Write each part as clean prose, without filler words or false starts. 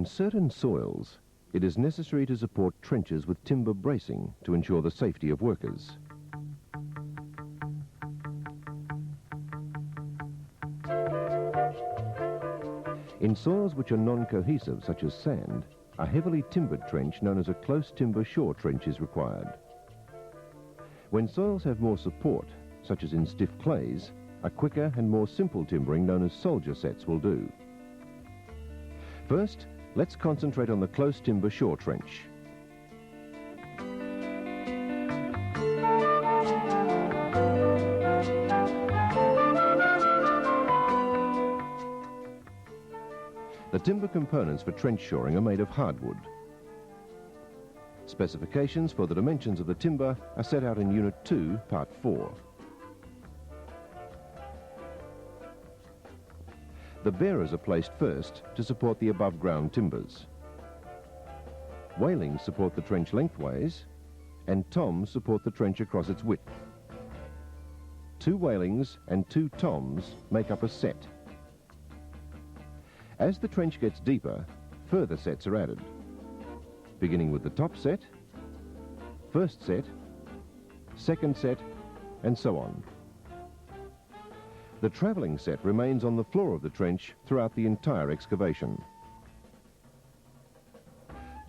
In certain soils, it is necessary to support trenches with timber bracing to ensure the safety of workers. In soils which are non-cohesive, such as sand, a heavily timbered trench known as a close timber shore trench is required. When soils have more support, such as in stiff clays, a quicker and more simple timbering known as soldier sets will do. First, let's concentrate on the close timber shore trench. The timber components for trench shoring are made of hardwood. Specifications for the dimensions of the timber are set out in Unit 2, Part 4. The bearers are placed first to support the above-ground timbers. Wailings support the trench lengthways, and toms support the trench across its width. 2 wailings and 2 toms make up a set. As the trench gets deeper, further sets are added, beginning with the top set, first set, second set, and so on. The travelling set remains on the floor of the trench throughout the entire excavation.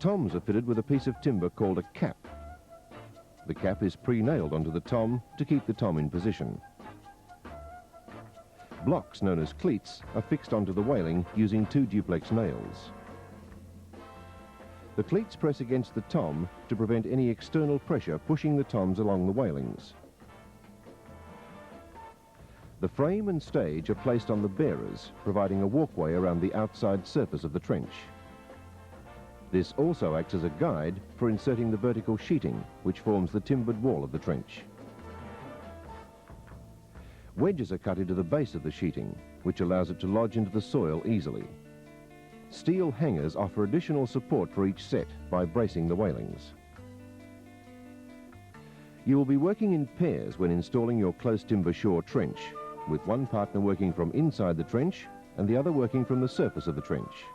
Toms are fitted with a piece of timber called a cap. The cap is pre-nailed onto the tom to keep the tom in position. Blocks known as cleats are fixed onto the wailing using 2 duplex nails. The cleats press against the tom to prevent any external pressure pushing the toms along the wailings. The frame and stage are placed on the bearers, providing a walkway around the outside surface of the trench. This also acts as a guide for inserting the vertical sheeting, which forms the timbered wall of the trench. Wedges are cut into the base of the sheeting, which allows it to lodge into the soil easily. Steel hangers offer additional support for each set by bracing the wailings. You will be working in pairs when installing your close timber shore trench, with one partner working from inside the trench and the other working from the surface of the trench.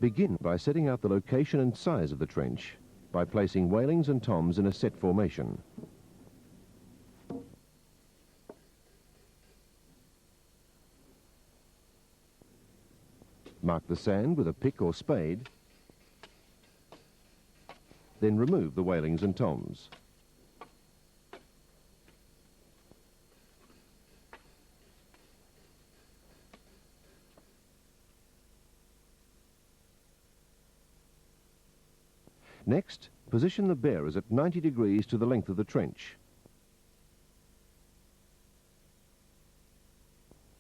Begin by setting out the location and size of the trench by placing wailings and toms in a set formation. Mark the sand with a pick or spade, then remove the wailings and toms. Next, position the bearers at 90 degrees to the length of the trench,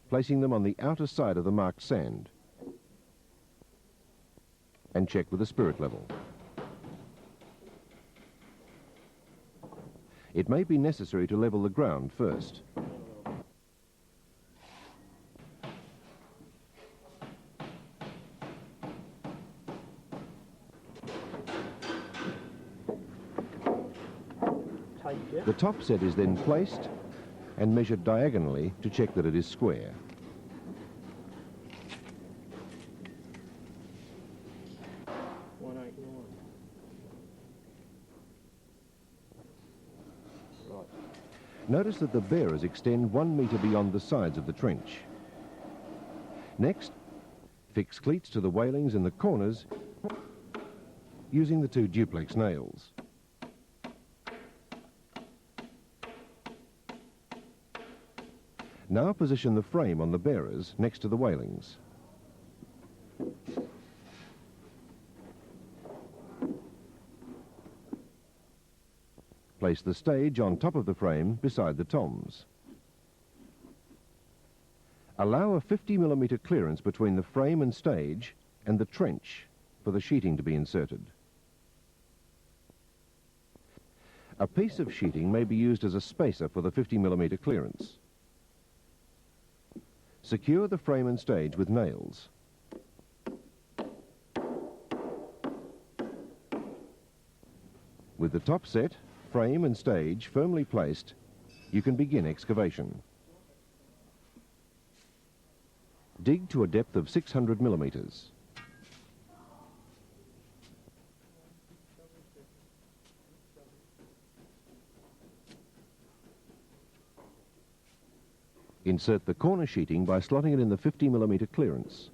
placing them on the outer side of the marked sand, and check with the spirit level. It may be necessary to level the ground first. The top set is then placed and measured diagonally to check that it is square. Notice that the bearers extend 1 metre beyond the sides of the trench. Next, fix cleats to the wailings in the corners using the 2 duplex nails. Now position the frame on the bearers next to the wailings. Place the stage on top of the frame beside the toms. Allow a 50mm clearance between the frame and stage and the trench for the sheeting to be inserted. A piece of sheeting may be used as a spacer for the 50mm clearance. Secure the frame and stage with nails. With the top set, frame and stage firmly placed, you can begin excavation. Dig to a depth of 600 millimetres. Insert the corner sheeting by slotting it in the 50mm clearance.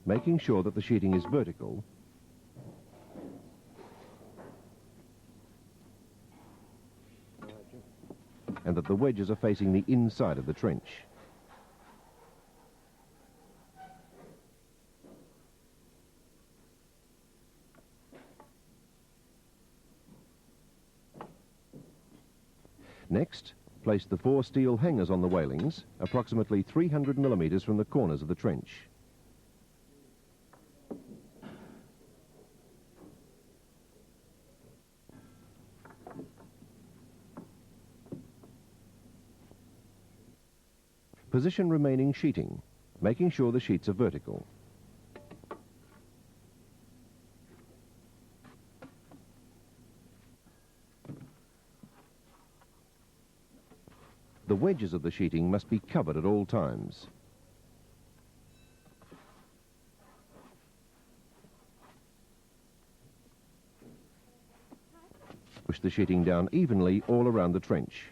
Making sure that the sheeting is vertical, and that the wedges are facing the inside of the trench. Next, place the 4 steel hangers on the wailings, approximately 300mm from the corners of the trench. Position remaining sheeting, making sure the sheets are vertical. The wedges of the sheeting must be covered at all times. Push the sheeting down evenly all around the trench.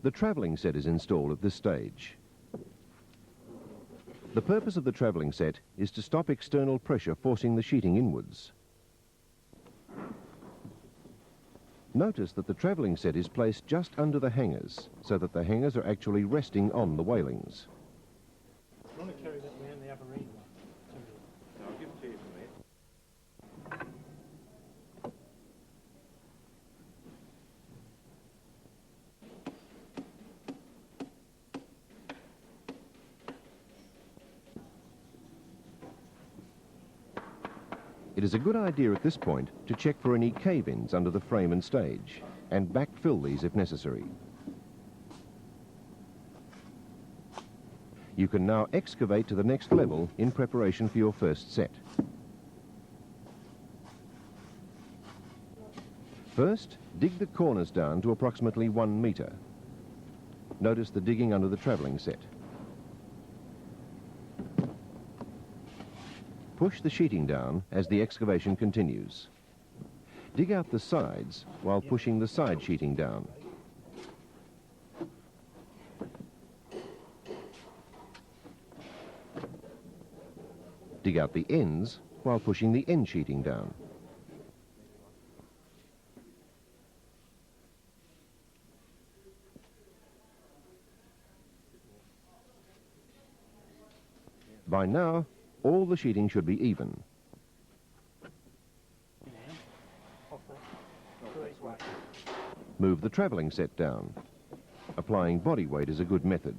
The travelling set is installed at this stage. The purpose of the travelling set is to stop external pressure forcing the sheeting inwards. Notice that the travelling set is placed just under the hangers, so that the hangers are actually resting on the wailings. I want to carry that round the upper end. I'll give it to you from there. It is a good idea at this point to check for any cave-ins under the frame and stage, and backfill these if necessary. You can now excavate to the next level in preparation for your first set. First, dig the corners down to approximately 1 metre. Notice the digging under the travelling set. Push the sheeting down as the excavation continues. Dig out the sides while pushing the side sheeting down. Dig out the ends while pushing the end sheeting down. By now, all the sheeting should be even. Move the travelling set down. Applying body weight is a good method.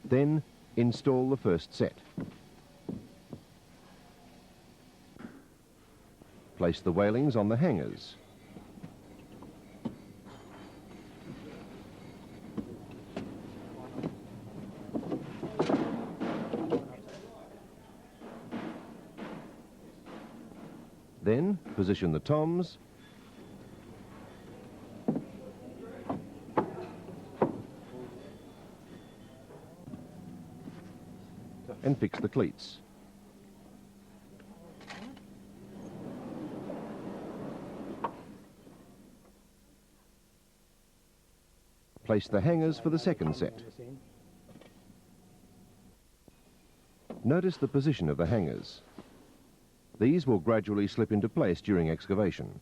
Then, install the first set. Place the wailings on the hangers. Then, position the toms and fix the cleats. Place the hangers for the second set. Notice the position of the hangers. These will gradually slip into place during excavation.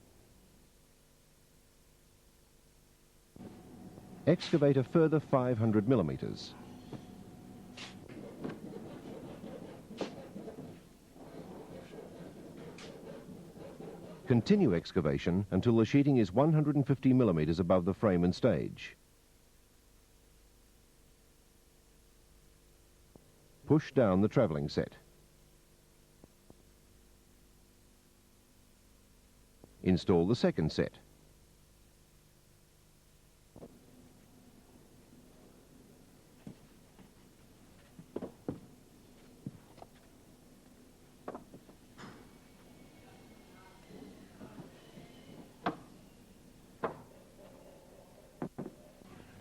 Excavate a further 500 millimetres. Continue excavation until the sheeting is 150 millimetres above the frame and stage. Push down the travelling set. Install the second set.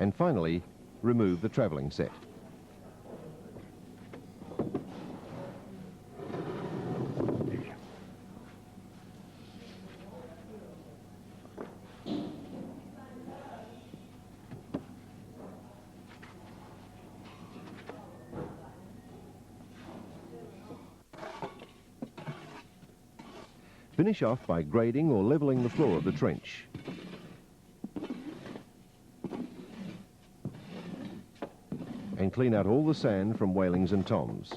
And finally, remove the travelling set. Finish off by grading or levelling the floor of the trench. And clean out all the sand from whalings and toms.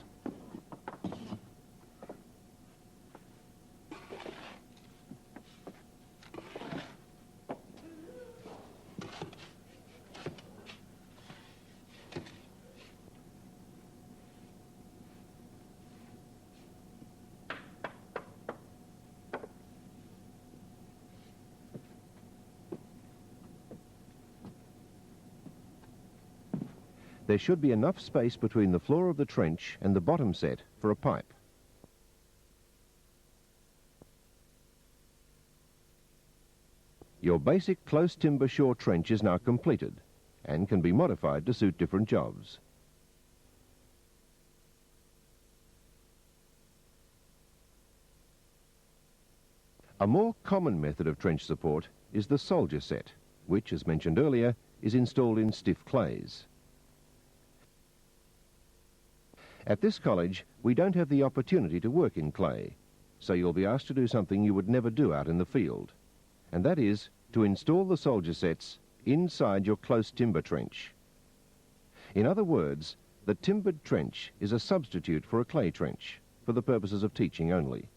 There should be enough space between the floor of the trench and the bottom set for a pipe. Your basic close timber shore trench is now completed and can be modified to suit different jobs. A more common method of trench support is the soldier set, which, as mentioned earlier, is installed in stiff clays. At this college, we don't have the opportunity to work in clay, so you'll be asked to do something you would never do out in the field, and that is to install the soldier sets inside your close timber trench. In other words, the timbered trench is a substitute for a clay trench, for the purposes of teaching only.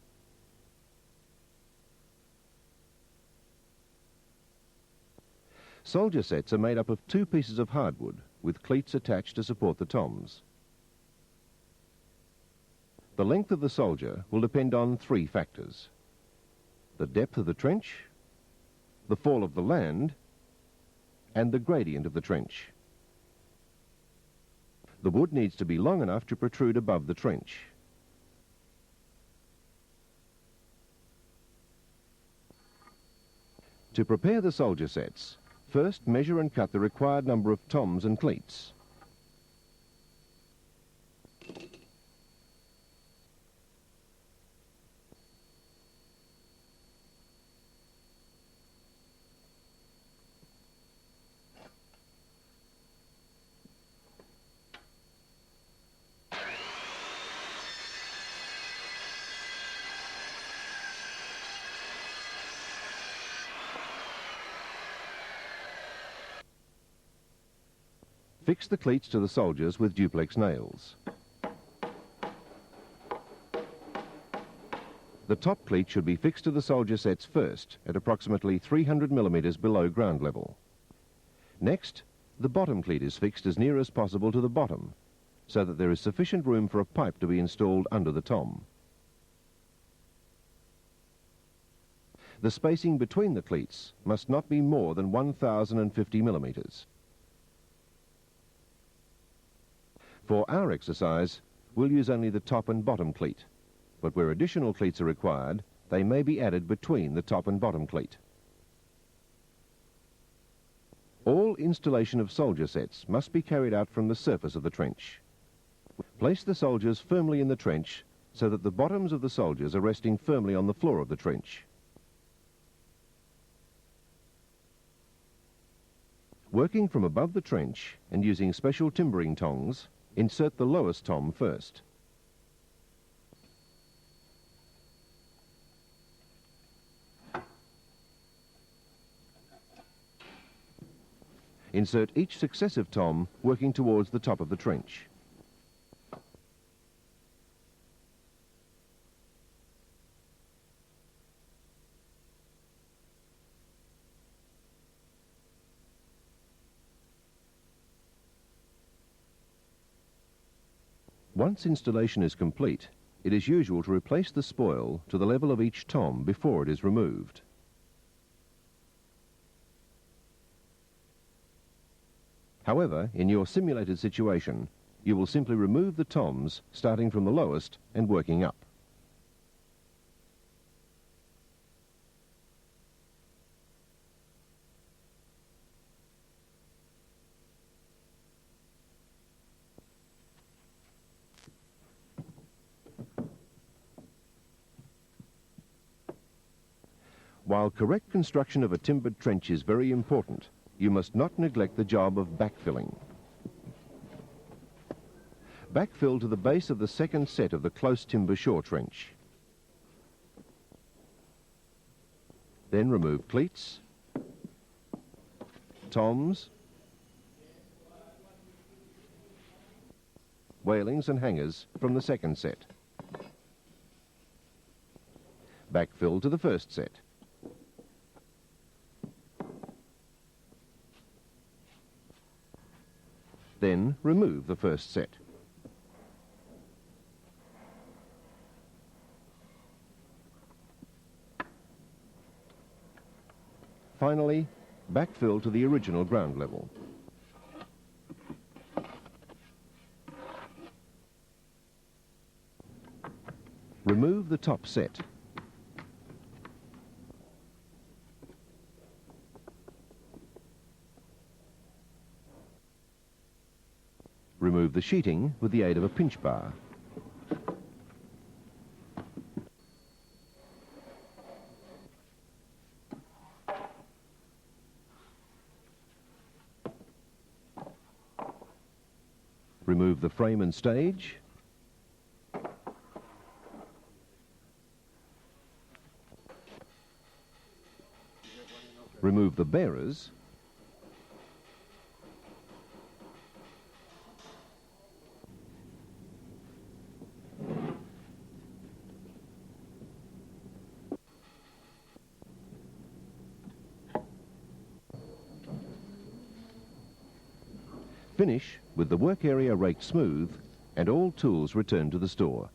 Soldier sets are made up of 2 pieces of hardwood with cleats attached to support the toms. The length of the soldier will depend on 3 factors: the depth of the trench, the fall of the land, and the gradient of the trench. The wood needs to be long enough to protrude above the trench. To prepare the soldier sets, first measure and cut the required number of toms and cleats. Fix the cleats to the soldiers with duplex nails. The top cleat should be fixed to the soldier sets first at approximately 300 millimeters below ground level. Next, the bottom cleat is fixed as near as possible to the bottom, so that there is sufficient room for a pipe to be installed under the tom. The spacing between the cleats must not be more than 1050 millimeters. For our exercise, we'll use only the top and bottom cleat, but where additional cleats are required, they may be added between the top and bottom cleat. All installation of soldier sets must be carried out from the surface of the trench. Place the soldiers firmly in the trench so that the bottoms of the soldiers are resting firmly on the floor of the trench. Working from above the trench and using special timbering tongs, insert the lowest tom first. Insert each successive tom working towards the top of the trench. Once installation is complete, it is usual to replace the spoil to the level of each tom before it is removed. However, in your simulated situation, you will simply remove the toms starting from the lowest and working up. While correct construction of a timbered trench is very important, you must not neglect the job of backfilling. Backfill to the base of the second set of the close timber shore trench. Then remove cleats, toms, wailings and hangers from the second set. Backfill to the first set. Then remove the first set. Finally, backfill to the original ground level. Remove the top set. Remove the sheeting with the aid of a pinch bar. Remove the frame and stage. Remove the bearers. Finish with the work area raked smooth and all tools returned to the store.